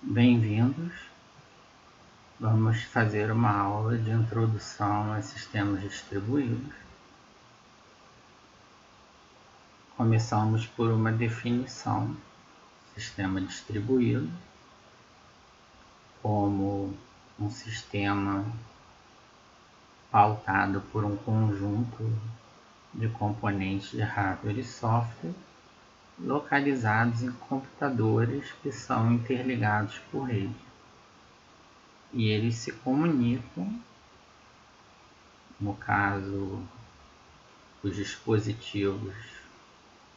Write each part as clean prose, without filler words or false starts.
Bem-vindos! Vamos fazer uma aula de introdução a sistemas distribuídos. Começamos por uma definição. Sistema distribuído como um sistema pautado por um conjunto de componentes de hardware e software localizados em computadores que são interligados por rede. E eles se comunicam, no caso, os dispositivos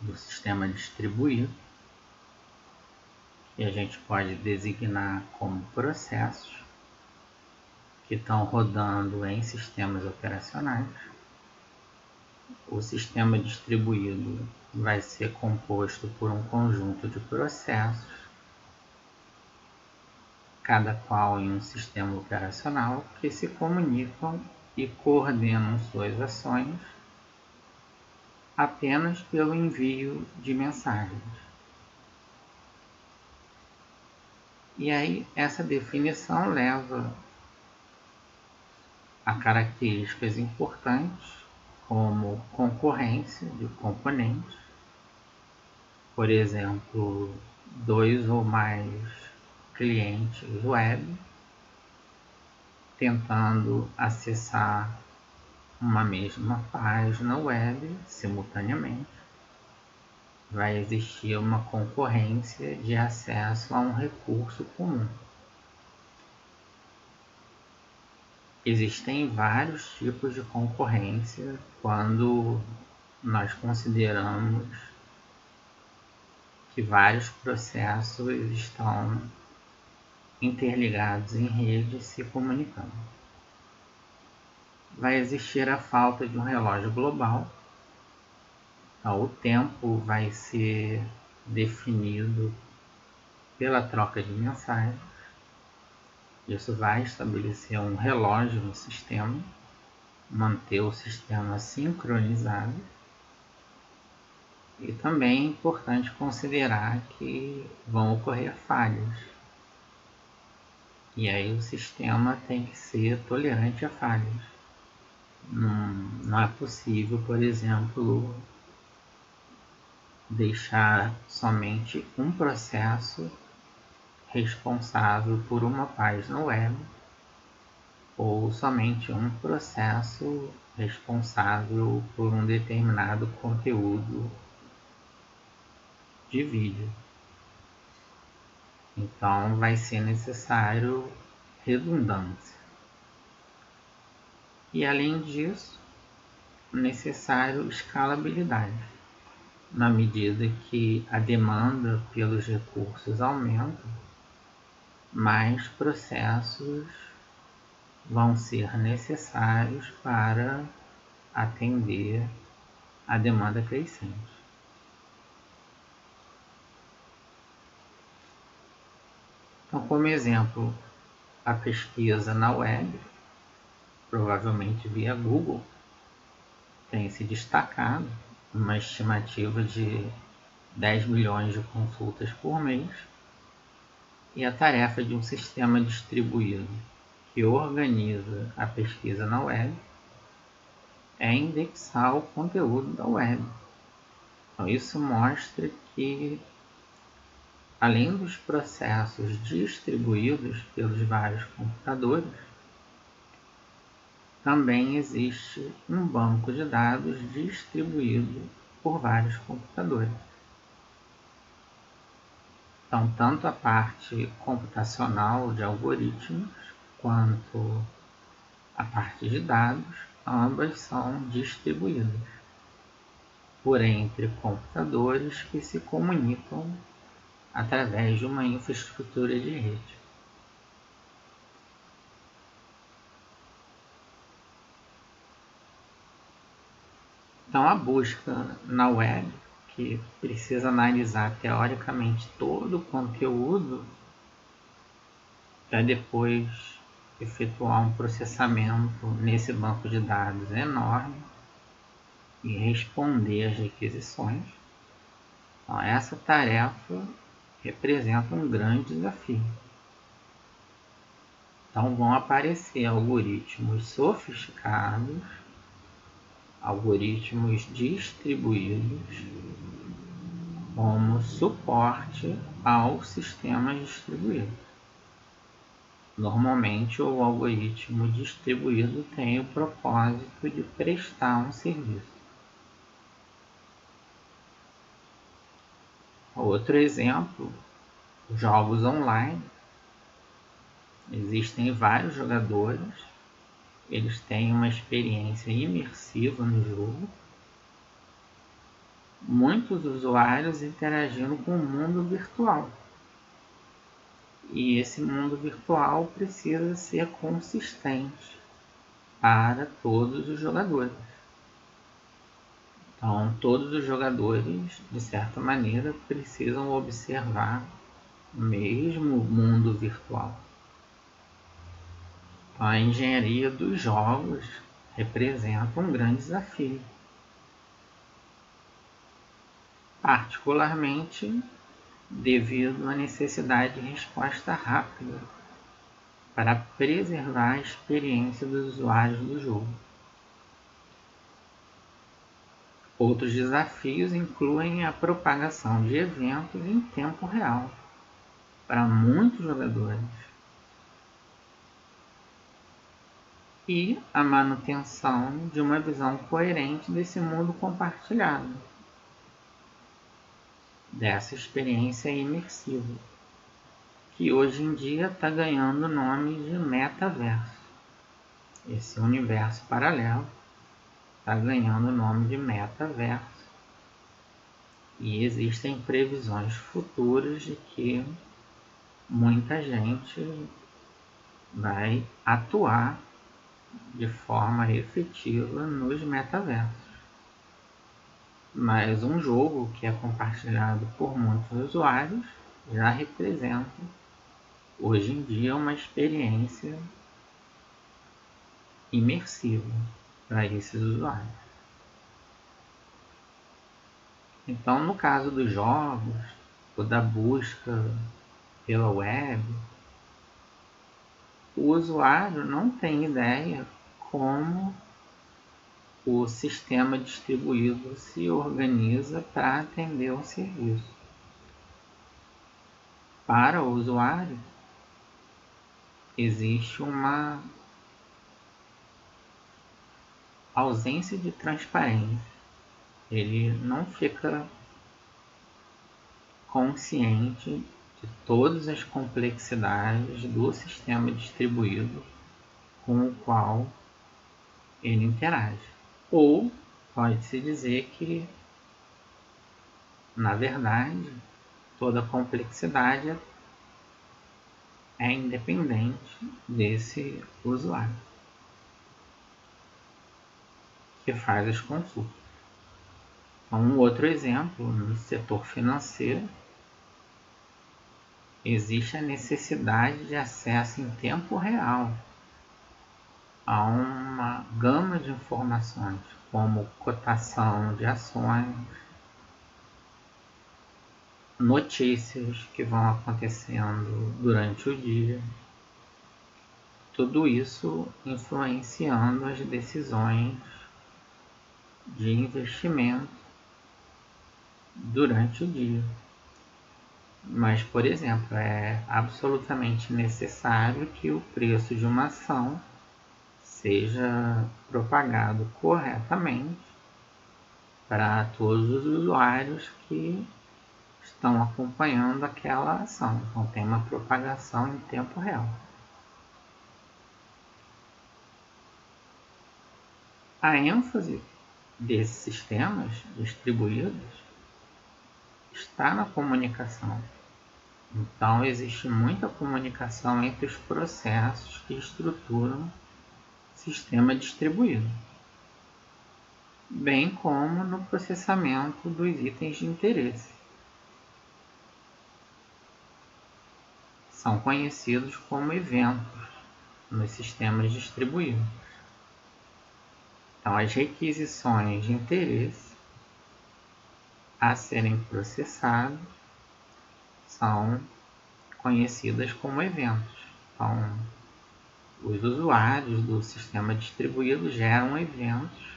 do sistema distribuído, que a gente pode designar como processos que estão rodando em sistemas operacionais. O sistema distribuído vai ser composto por um conjunto de processos, cada qual em um sistema operacional, que se comunicam e coordenam suas ações apenas pelo envio de mensagens. E aí, essa definição leva a características importantes, como concorrência de componentes, por exemplo, 2 ou mais clientes web tentando acessar uma mesma página web simultaneamente. Vai existir uma concorrência de acesso a um recurso comum. Existem vários tipos de concorrência quando nós consideramos que vários processos estão interligados em rede se comunicando. Vai existir a falta de um relógio global. Então, o tempo vai ser definido pela troca de mensagens. Isso vai estabelecer um relógio no sistema, manter o sistema sincronizado. E também é importante considerar que vão ocorrer falhas. E aí o sistema tem que ser tolerante a falhas. Não é possível, por exemplo, deixar somente um processo responsável por uma página web ou somente um processo responsável por um determinado conteúdo de vídeo. Então vai ser necessário redundância. E além disso, necessário escalabilidade. Na medida que a demanda pelos recursos aumenta, mais processos vão ser necessários para atender a demanda crescente. Então, como exemplo, a pesquisa na web, provavelmente via Google, tem se destacado, uma estimativa de 10 milhões de consultas por mês, e a tarefa de um sistema distribuído que organiza a pesquisa na web é indexar o conteúdo da web. Então, isso mostra que, além dos processos distribuídos pelos vários computadores, também existe um banco de dados distribuído por vários computadores. Então, tanto a parte computacional de algoritmos quanto a parte de dados, ambas são distribuídas por entre computadores que se comunicam através de uma infraestrutura de rede. Então, a busca na web, que precisa analisar teoricamente todo o conteúdo para depois efetuar um processamento nesse banco de dados enorme e responder às requisições. Então, essa tarefa representa um grande desafio. Então vão aparecer algoritmos sofisticados, algoritmos distribuídos, como suporte aos sistemas distribuídos. Normalmente o algoritmo distribuído tem o propósito de prestar um serviço. Outro exemplo, jogos online. Existem vários jogadores, eles têm uma experiência imersiva no jogo, muitos usuários interagindo com o mundo virtual. E esse mundo virtual precisa ser consistente para todos os jogadores. Então, todos os jogadores, de certa maneira, precisam observar o mesmo mundo virtual. Então, a engenharia dos jogos representa um grande desafio. Particularmente devido à necessidade de resposta rápida para preservar a experiência dos usuários do jogo. Outros desafios incluem a propagação de eventos em tempo real para muitos jogadores e a manutenção de uma visão coerente desse mundo compartilhado, dessa experiência imersiva, que hoje em dia está ganhando o nome de metaverso. Esse universo paralelo está ganhando o nome de metaverso. E existem previsões futuras de que muita gente vai atuar de forma efetiva nos metaversos. Mas um jogo que é compartilhado por muitos usuários já representa, hoje em dia, uma experiência imersiva para esses usuários. Então, no caso dos jogos ou da busca pela web, o usuário não tem ideia como o sistema distribuído se organiza para atender o serviço. Para o usuário, existe uma ausência de transparência. Ele não fica consciente de todas as complexidades do sistema distribuído com o qual ele interage. Ou pode-se dizer que, na verdade, toda a complexidade é independente desse usuário que faz as consultas. Então, um outro exemplo, no setor financeiro, existe a necessidade de acesso em tempo real a uma gama de informações, como cotação de ações, notícias que vão acontecendo durante o dia, tudo isso influenciando as decisões de investimento durante o dia. Mas, por exemplo, é absolutamente necessário que o preço de uma ação seja propagado corretamente para todos os usuários que estão acompanhando aquela ação. Então, tem uma propagação em tempo real. A ênfase desses sistemas distribuídos está na comunicação. Então, existe muita comunicação entre os processos que estruturam o sistema distribuído, bem como no processamento dos itens de interesse. São conhecidos como eventos nos sistemas distribuídos. Então, as requisições de interesse a serem processadas são conhecidas como eventos. Então, os usuários do sistema distribuído geram eventos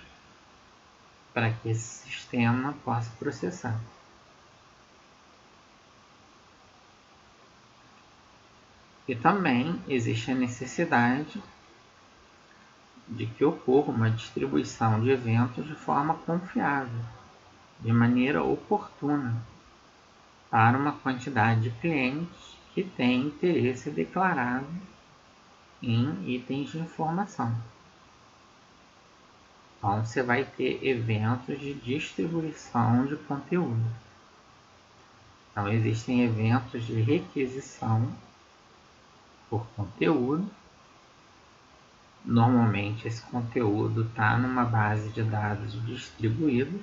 para que esse sistema possa processar. E também existe a necessidade de que ocorra uma distribuição de eventos de forma confiável, de maneira oportuna, para uma quantidade de clientes que tem interesse declarado em itens de informação. Então, você vai ter eventos de distribuição de conteúdo. Então, existem eventos de requisição por conteúdo. Normalmente, esse conteúdo está numa base de dados distribuída.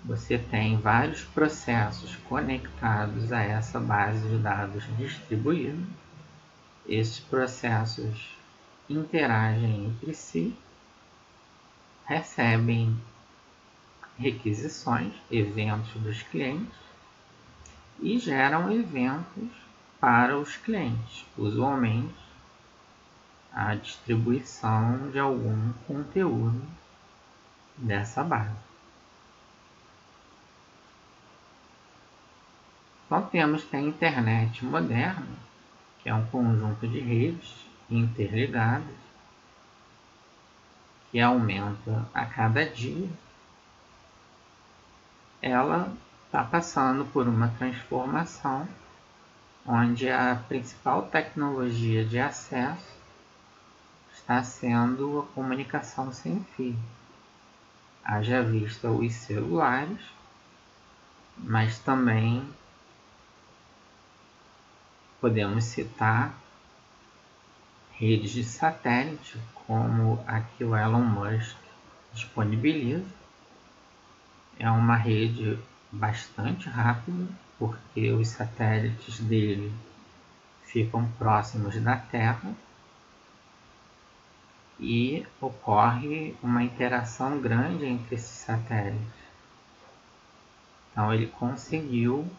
Você tem vários processos conectados a essa base de dados distribuída. Esses processos interagem entre si, recebem requisições, eventos dos clientes e geram eventos para os clientes, usualmente a distribuição de algum conteúdo dessa base. Então temos que a internet moderna, que é um conjunto de redes interligadas, que aumenta a cada dia. Ela está passando por uma transformação onde a principal tecnologia de acesso está sendo a comunicação sem fio. Haja vista os celulares, mas também podemos citar redes de satélite, como a que o Elon Musk disponibiliza. É uma rede bastante rápida, porque os satélites dele ficam próximos da Terra e ocorre uma interação grande entre esses satélites. Então ele conseguiu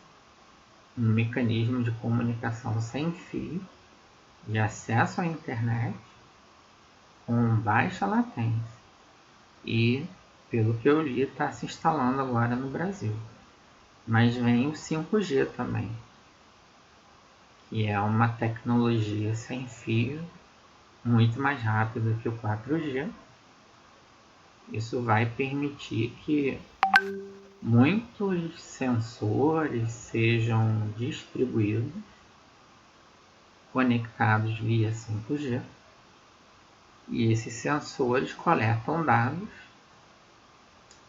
um mecanismo de comunicação sem fio, de acesso à internet, com baixa latência. E, pelo que eu li, está se instalando agora no Brasil. Mas vem o 5G também, que é uma tecnologia sem fio, muito mais rápida que o 4G. Isso vai permitir que muitos sensores sejam distribuídos, conectados via 5G, e esses sensores coletam dados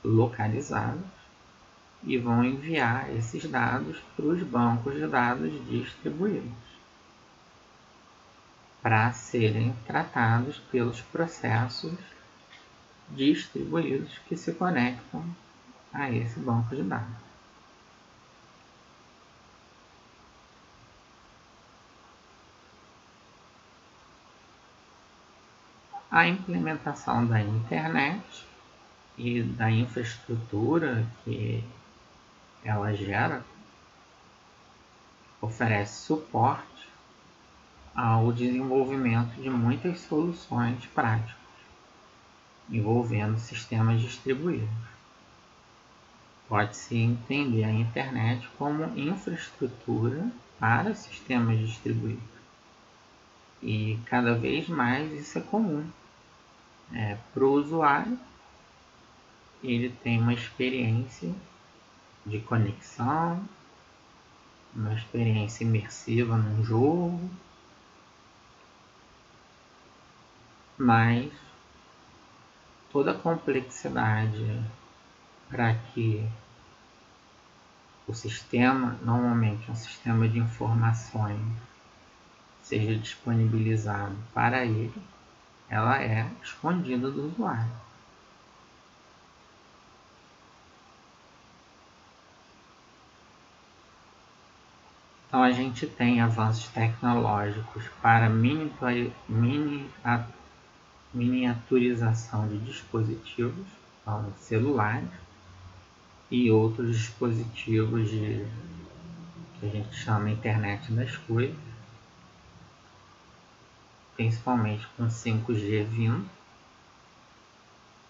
localizados e vão enviar esses dados para os bancos de dados distribuídos, para serem tratados pelos processos distribuídos que se conectam a esse banco de dados. A implementação da internet e da infraestrutura que ela gera oferece suporte ao desenvolvimento de muitas soluções práticas envolvendo sistemas distribuídos. Pode-se entender a internet como infraestrutura para sistemas distribuídos. E cada vez mais isso é comum. Para o usuário, ele tem uma experiência de conexão, uma experiência imersiva num jogo, mas toda a complexidade para que o sistema, normalmente um sistema de informações, seja disponibilizado para ele, ela é escondida do usuário. Então a gente tem avanços tecnológicos para miniaturização de dispositivos, então celulares, e outros dispositivos que a gente chama internet das coisas. principalmente com 5G vindo.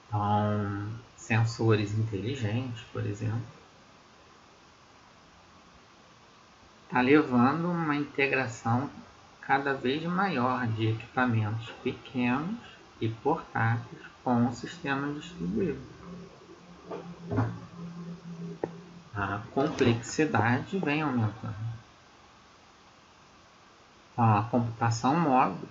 Então, sensores inteligentes, por exemplo, está levando uma integração cada vez maior de equipamentos pequenos e portáteis com o sistema distribuído. A complexidade vem aumentando. Então, a computação móvel,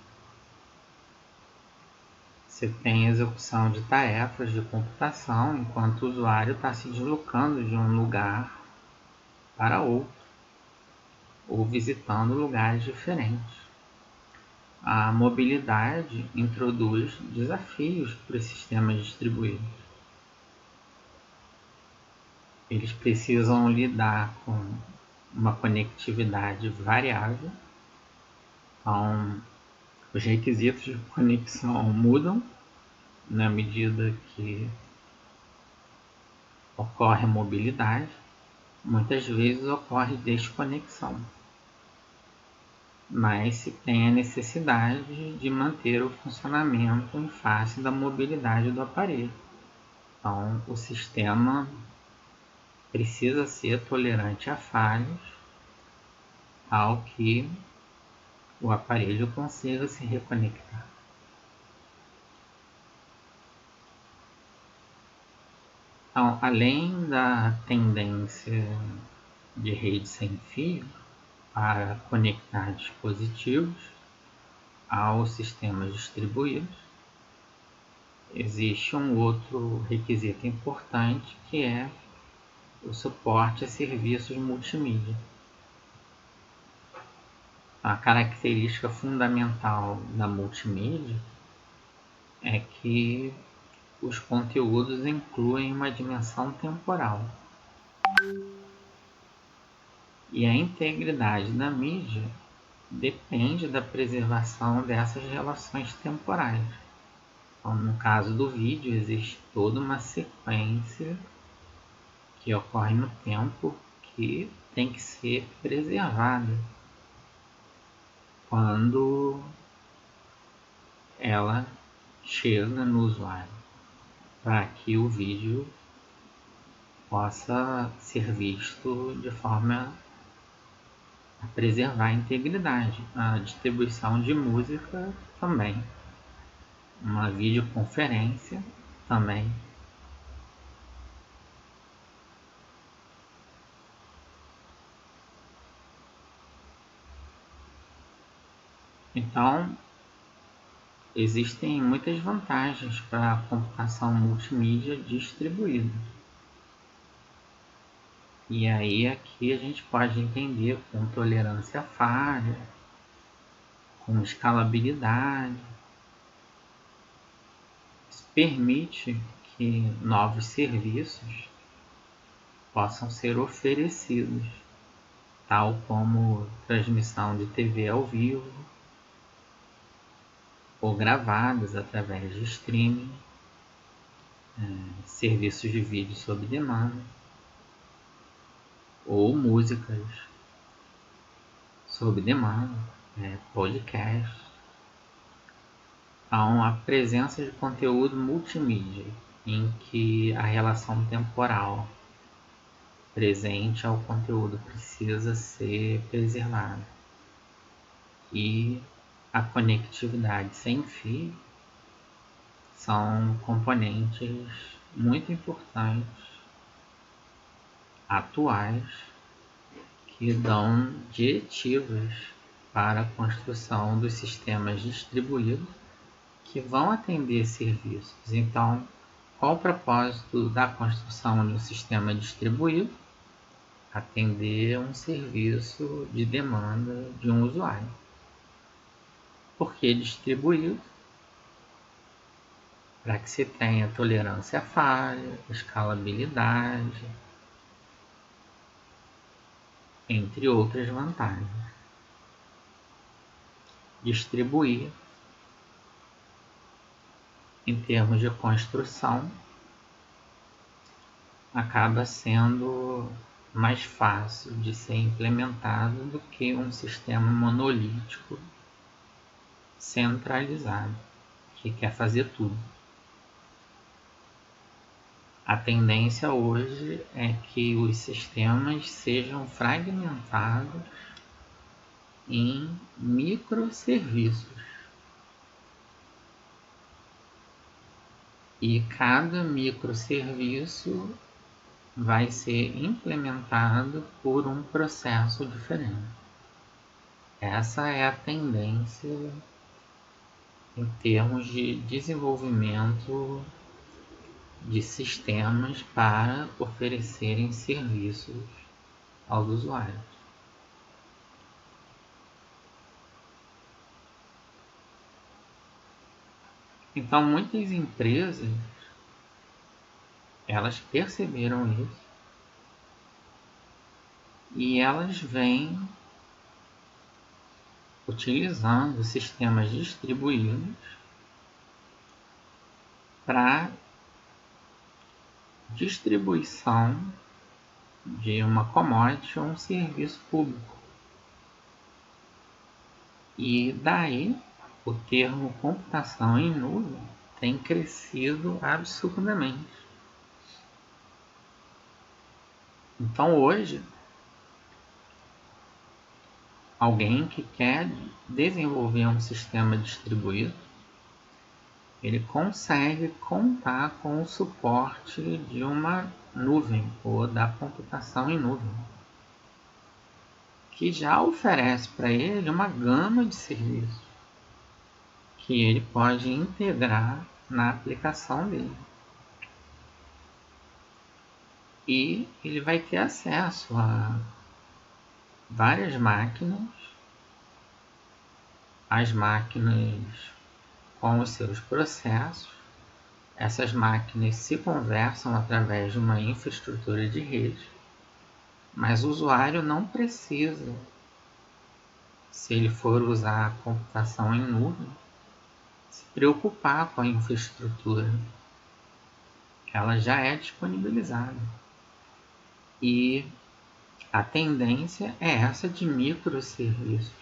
você tem a execução de tarefas de computação enquanto o usuário está se deslocando de um lugar para outro ou visitando lugares diferentes. A mobilidade introduz desafios para os sistemas distribuídos. Eles precisam lidar com uma conectividade variável. Então, os requisitos de conexão mudam na medida que ocorre a mobilidade. Muitas vezes ocorre desconexão, mas se tem a necessidade de manter o funcionamento em face da mobilidade do aparelho. Então, o sistema precisa ser tolerante a falhas, ao que o aparelho consiga se reconectar. Então, além da tendência de rede sem fio para conectar dispositivos aos sistemas distribuídos, existe um outro requisito importante, que é o suporte a serviços multimídia. A característica fundamental da multimídia é que os conteúdos incluem uma dimensão temporal. E a integridade da mídia depende da preservação dessas relações temporais. Então, no caso do vídeo, existe toda uma sequência que ocorre no tempo que tem que ser preservada quando ela chega no usuário, para que o vídeo possa ser visto de forma a preservar a integridade. A distribuição de música também, uma videoconferência também. Então, existem muitas vantagens para a computação multimídia distribuída. E aí aqui a gente pode entender com tolerância à falha, com escalabilidade. Isso permite que novos serviços possam ser oferecidos, tal como transmissão de TV ao vivo, ou gravadas através de streaming, serviços de vídeo sob demanda, ou músicas sob demanda, podcast. Então, a presença de conteúdo multimídia, em que a relação temporal presente ao conteúdo precisa ser preservada, e a conectividade sem fio são componentes muito importantes, atuais, que dão diretivas para a construção dos sistemas distribuídos que vão atender serviços. Então, qual o propósito da construção de um sistema distribuído? Atender um serviço de demanda de um usuário. Por que distribuído? Para que se tenha tolerância à falha, escalabilidade, entre outras vantagens. Distribuir, em termos de construção, acaba sendo mais fácil de ser implementado do que um sistema monolítico centralizado, que quer fazer tudo. A tendência hoje é que os sistemas sejam fragmentados em microserviços. E cada microserviço vai ser implementado por um processo diferente. Essa é a tendência em termos de desenvolvimento de sistemas para oferecerem serviços aos usuários. Então, muitas empresas elas perceberam isso e elas vêm utilizando sistemas distribuídos para distribuição de uma commodity ou um serviço público. E daí o termo computação em nuvem tem crescido absurdamente. Então hoje, alguém que quer desenvolver um sistema distribuído, ele consegue contar com o suporte de uma nuvem ou da computação em nuvem, que já oferece para ele uma gama de serviços que ele pode integrar na aplicação dele. E ele vai ter acesso a várias máquinas, as máquinas com os seus processos. Essas máquinas se conversam através de uma infraestrutura de rede, mas o usuário não precisa, se ele for usar a computação em nuvem, se preocupar com a infraestrutura. Ela já é disponibilizada. E a tendência é essa de microserviços.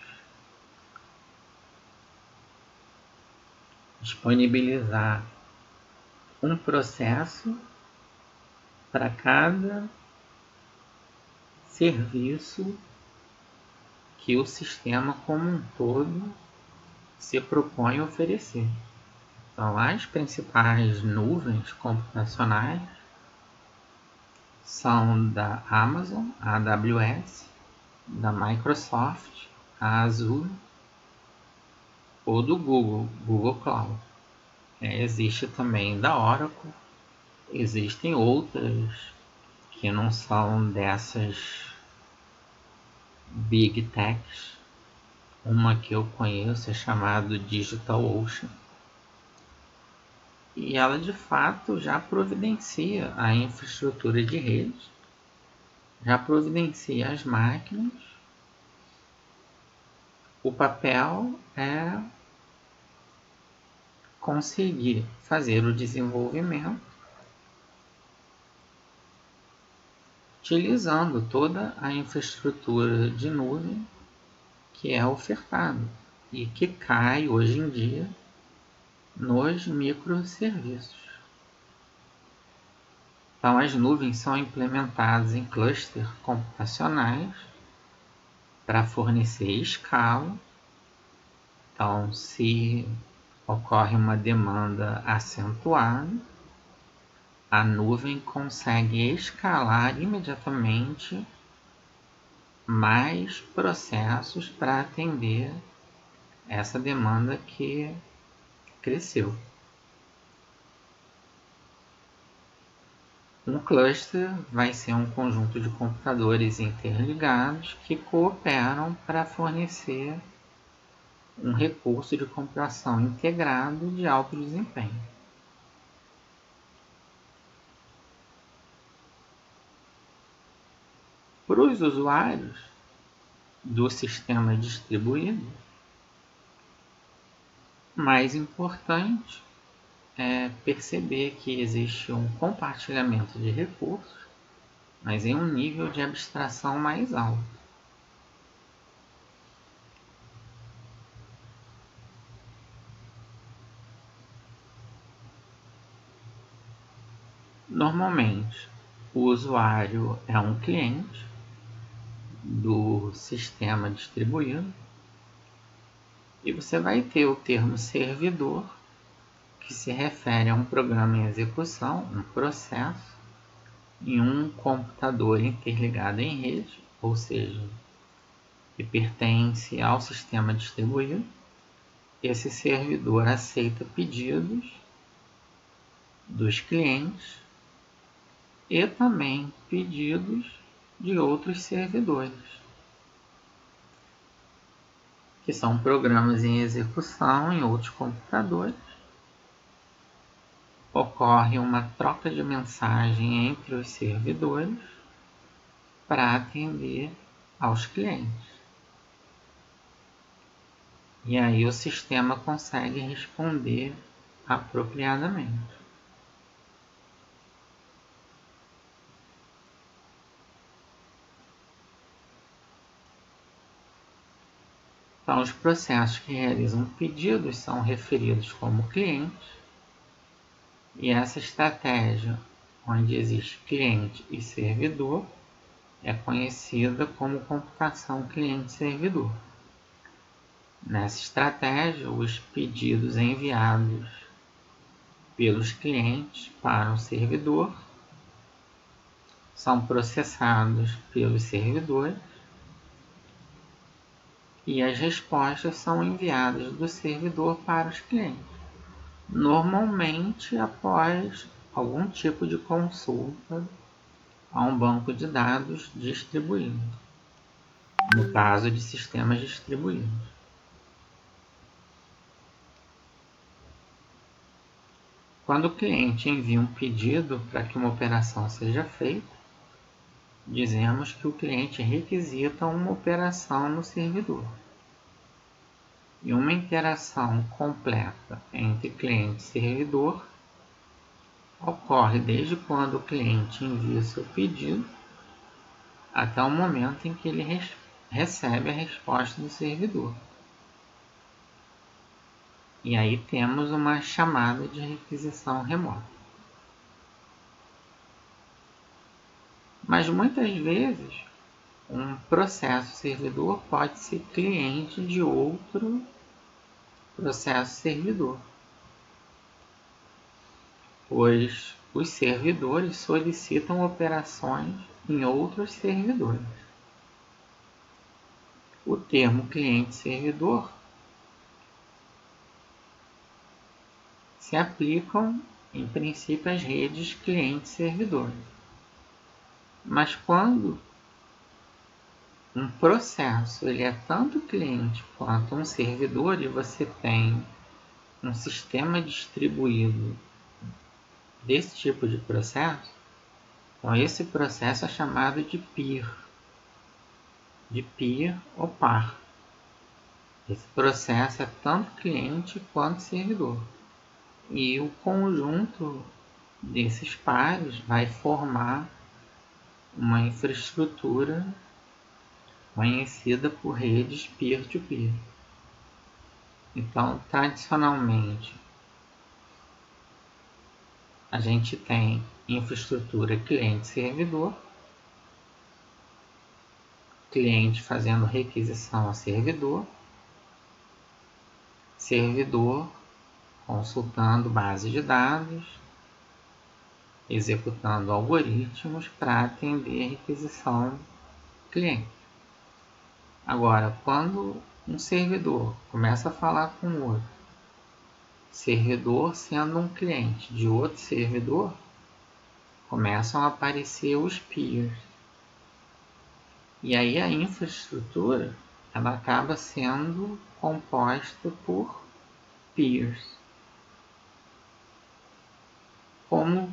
Disponibilizar um processo para cada serviço que o sistema como um todo se propõe a oferecer. Então, as principais nuvens computacionais são da Amazon, a AWS, da Microsoft, a Azure, ou do Google, Google Cloud. Existe também da Oracle, existem outras que não são dessas Big Techs. Uma que eu conheço é chamada DigitalOcean. E ela de fato já providencia a infraestrutura de rede, já providencia as máquinas. O papel é conseguir fazer o desenvolvimento utilizando toda a infraestrutura de nuvem que é ofertada e que cai hoje em dia nos microserviços. Então, as nuvens são implementadas em clusters computacionais para fornecer escala. Então, se ocorre uma demanda acentuada, a nuvem consegue escalar imediatamente mais processos para atender essa demanda que cresceu. Um cluster vai ser um conjunto de computadores interligados que cooperam para fornecer um recurso de computação integrado de alto desempenho. Para os usuários do sistema distribuído, mais importante é perceber que existe um compartilhamento de recursos, mas em um nível de abstração mais alto. Normalmente, o usuário é um cliente do sistema distribuído e você vai ter o termo servidor, que se refere a um programa em execução, um processo, em um computador interligado em rede, ou seja, que pertence ao sistema distribuído. Esse servidor aceita pedidos dos clientes e também pedidos de outros servidores, que são programas em execução em outros computadores. Ocorre uma troca de mensagem entre os servidores para atender aos clientes. E aí o sistema consegue responder apropriadamente. Então, os processos que realizam pedidos são referidos como clientes, e essa estratégia, onde existe cliente e servidor, é conhecida como computação cliente-servidor. Nessa estratégia, os pedidos enviados pelos clientes para o servidor são processados pelos servidores e as respostas são enviadas do servidor para os clientes, normalmente após algum tipo de consulta a um banco de dados distribuído, no caso de sistemas distribuídos. Quando o cliente envia um pedido para que uma operação seja feita, dizemos que o cliente requisita uma operação no servidor. E uma interação completa entre cliente e servidor ocorre desde quando o cliente envia seu pedido até o momento em que ele recebe a resposta do servidor. E aí temos uma chamada de requisição remota. Mas muitas vezes um processo servidor pode ser cliente de outro processo servidor, pois os servidores solicitam operações em outros servidores. O termo cliente-servidor se aplicam, em princípio, às redes cliente-servidor. Mas quando um processo ele é tanto cliente quanto um servidor e você tem um sistema distribuído desse tipo de processo, então esse processo é chamado de peer ou par. Esse processo é tanto cliente quanto servidor. E o conjunto desses pares vai formar uma infraestrutura conhecida por redes peer-to-peer. Então, tradicionalmente, a gente tem infraestrutura cliente-servidor, cliente fazendo requisição a servidor, servidor consultando base de dados, executando algoritmos para atender a requisição cliente. Agora, quando um servidor começa a falar com o outro, servidor sendo um cliente de outro servidor, começam a aparecer os peers. E aí a infraestrutura ela acaba sendo composta por peers. Como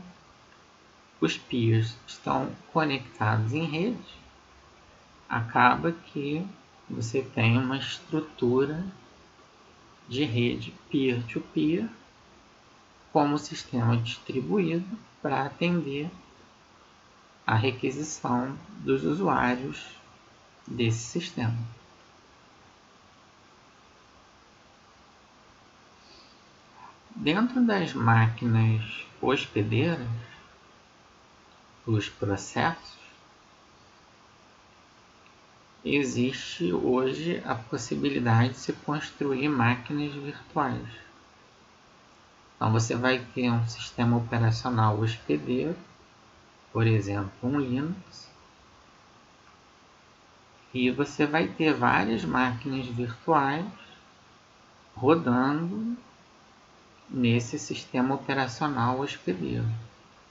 os peers estão conectados em rede, acaba que você tem uma estrutura de rede peer-to-peer como sistema distribuído para atender a requisição dos usuários desse sistema. Dentro das máquinas hospedeiras, dos processos, existe hoje a possibilidade de se construir máquinas virtuais. Então você vai ter um sistema operacional hospedeiro, por exemplo, um Linux, e você vai ter várias máquinas virtuais rodando nesse sistema operacional hospedeiro,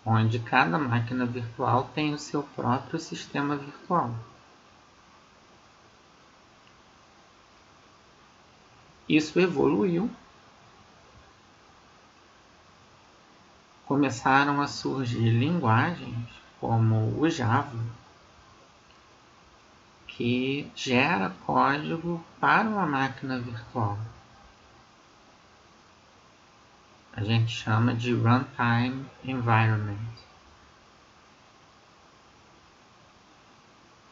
onde cada máquina virtual tem o seu próprio sistema virtual. Isso evoluiu. Começaram a surgir linguagens como o Java, que gera código para uma máquina virtual. A gente chama de Runtime Environment.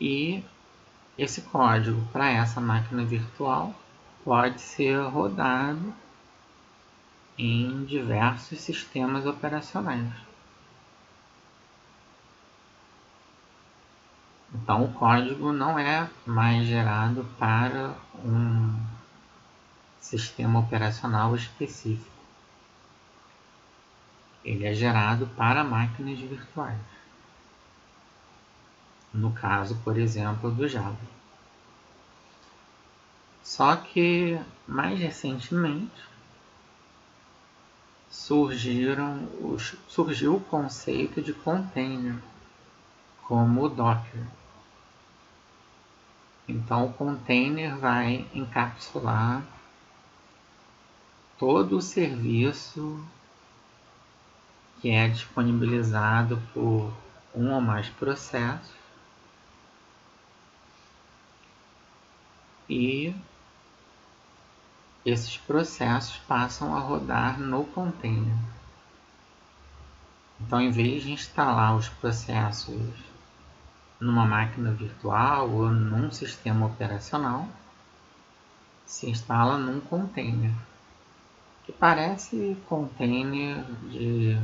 E esse código para essa máquina virtual pode ser rodado em diversos sistemas operacionais. Então o código não é mais gerado para um sistema operacional específico. Ele é gerado para máquinas virtuais. No caso, por exemplo, do Java. Só que, mais recentemente, surgiu o conceito de container, como o Docker. Então, o container vai encapsular todo o serviço que é disponibilizado por um ou mais processos e esses processos passam a rodar no container. Então, em vez de instalar os processos numa máquina virtual ou num sistema operacional, se instala num container, que parece container de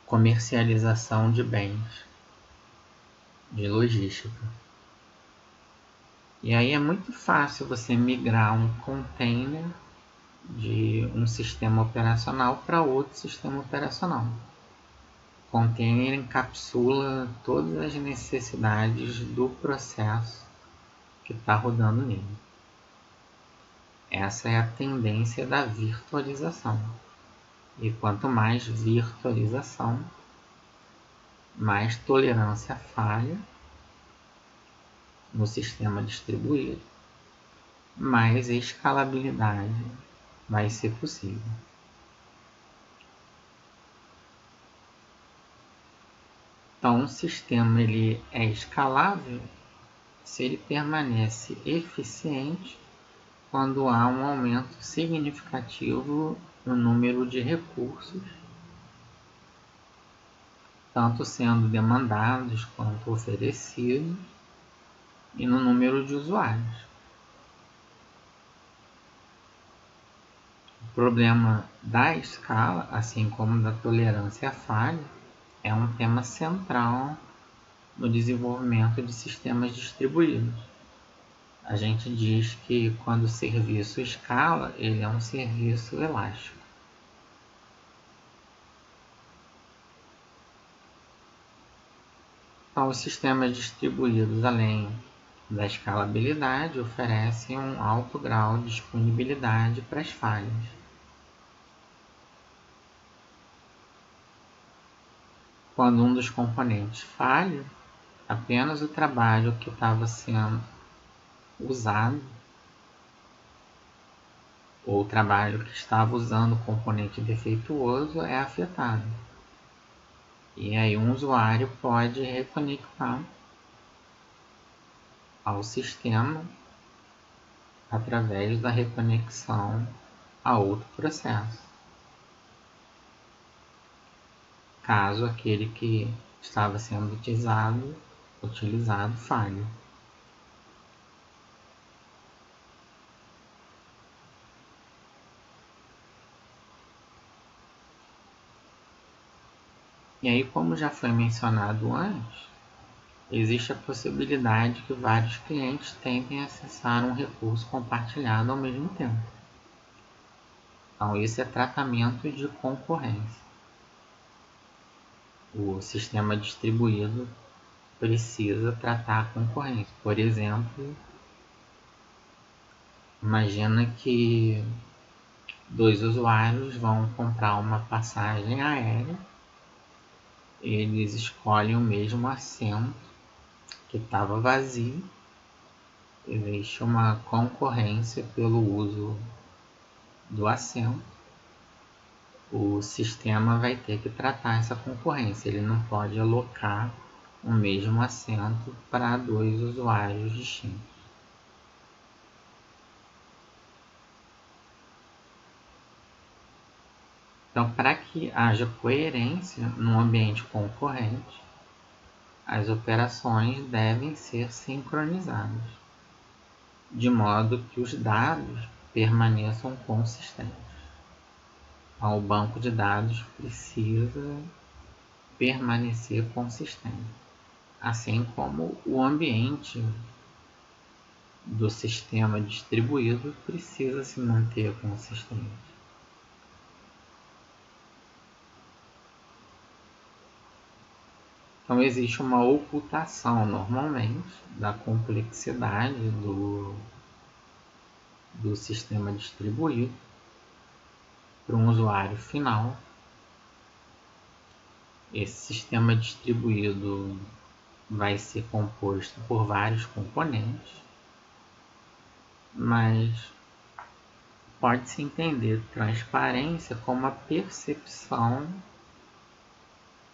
comercialização de bens, de logística. E aí é muito fácil você migrar um container de um sistema operacional para outro sistema operacional. O container encapsula todas as necessidades do processo que está rodando nele. Essa é a tendência da virtualização. E quanto mais virtualização, mais tolerância à falha no sistema distribuído, mais escalabilidade vai ser possível. Então, um sistema ele é escalável se ele permanece eficiente quando há um aumento significativo no número de recursos, tanto sendo demandados quanto oferecidos, e no número de usuários. O problema da escala, assim como da tolerância à falha, é um tema central no desenvolvimento de sistemas distribuídos. A gente diz que quando o serviço escala, ele é um serviço elástico. Então, os sistemas distribuídos, além da escalabilidade, oferecem um alto grau de disponibilidade para as falhas. Quando um dos componentes falha, apenas o trabalho que estava sendo usado ou o trabalho que estava usando o componente defeituoso é afetado. E aí um usuário pode reconectar ao sistema através da reconexão a outro processo, caso aquele que estava sendo utilizado falhe. E aí, como já foi mencionado antes, existe a possibilidade que vários clientes tentem acessar um recurso compartilhado ao mesmo tempo. Então, isso é tratamento de concorrência. O sistema distribuído precisa tratar a concorrência. Por exemplo, imagina que dois usuários vão comprar uma passagem aérea, eles escolhem o mesmo assento que estava vazio, existe uma concorrência pelo uso do assento, o sistema vai ter que tratar essa concorrência, ele não pode alocar o mesmo assento para dois usuários distintos. Então, para que haja coerência no ambiente concorrente, as operações devem ser sincronizadas, de modo que os dados permaneçam consistentes. Então, o banco de dados precisa permanecer consistente, assim como o ambiente do sistema distribuído precisa se manter consistente. Então, existe uma ocultação, normalmente, da complexidade do sistema distribuído para um usuário final. Esse sistema distribuído vai ser composto por vários componentes, mas pode-se entender transparência como a percepção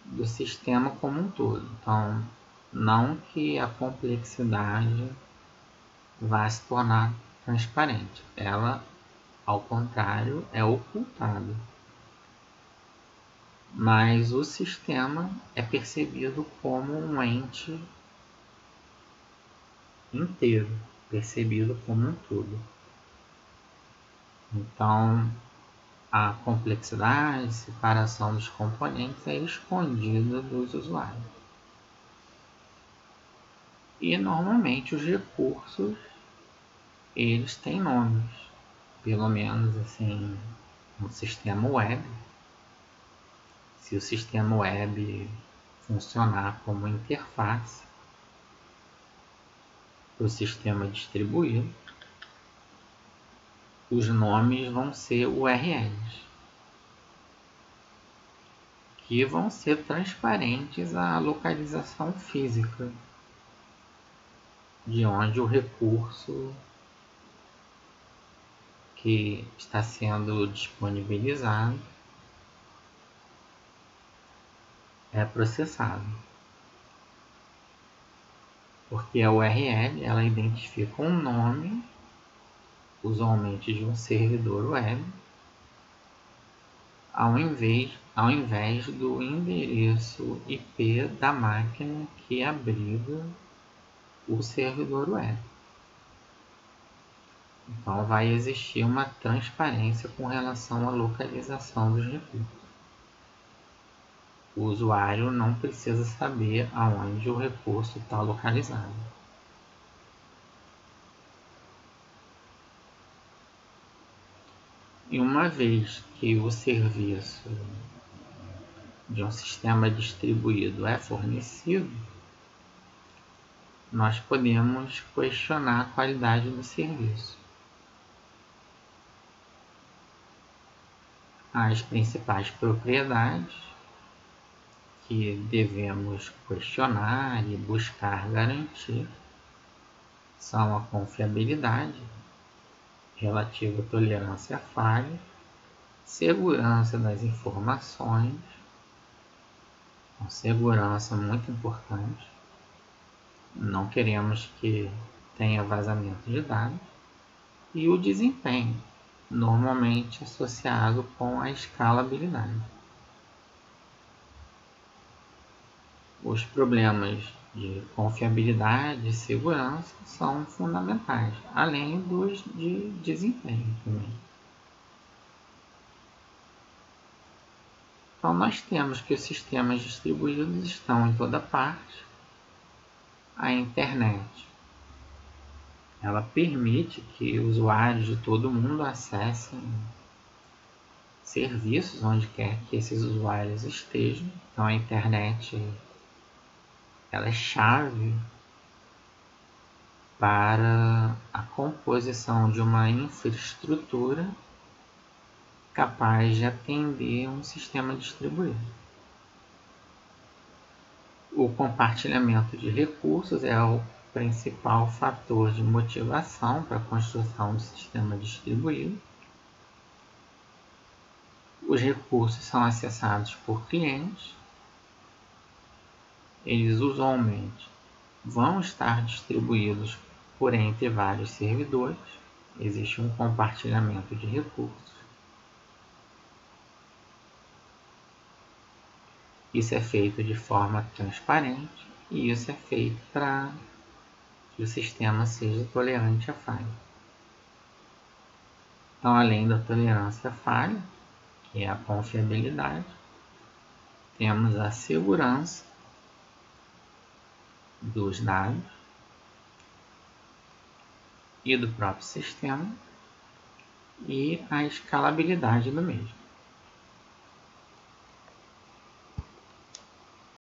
do sistema como um todo. Então, não que a complexidade vá se tornar transparente, ela, ao contrário, é ocultada. Mas o sistema é percebido como um ente inteiro, percebido como um todo. Então, a complexidade, separação dos componentes é escondida dos usuários. E normalmente os recursos, eles têm nomes, pelo menos assim, no sistema web. Se o sistema web funcionar como interface para o sistema distribuído, os nomes vão ser URLs, que vão ser transparentes à localização física de onde o recurso que está sendo disponibilizado é processado. Porque a URL ela identifica um nome, usualmente de um servidor web, ao invés do endereço IP da máquina que abriga o servidor web. Então vai existir uma transparência com relação à localização dos recursos. O usuário não precisa saber aonde o recurso está localizado. E uma vez que o serviço de um sistema distribuído é fornecido, nós podemos questionar a qualidade do serviço. As principais propriedades que devemos questionar e buscar garantir são a confiabilidade, relativa tolerância à falha, segurança das informações, segurança muito importante, não queremos que tenha vazamento de dados, e o desempenho, normalmente associado com a escalabilidade. Os problemas de confiabilidade e segurança são fundamentais, além dos de desempenho também. Então, nós temos que os sistemas distribuídos estão em toda parte. A internet, ela permite que usuários de todo mundo acessem serviços onde quer que esses usuários estejam. Então, a internet, ela é chave para a composição de uma infraestrutura capaz de atender um sistema distribuído. O compartilhamento de recursos é o principal fator de motivação para a construção do sistema distribuído. Os recursos são acessados por clientes. Eles usualmente vão estar distribuídos por entre vários servidores. Existe um compartilhamento de recursos. Isso é feito de forma transparente e isso é feito para que o sistema seja tolerante à falha. Então, além da tolerância à falha, que é a confiabilidade, temos a segurança dos dados e do próprio sistema e a escalabilidade do mesmo.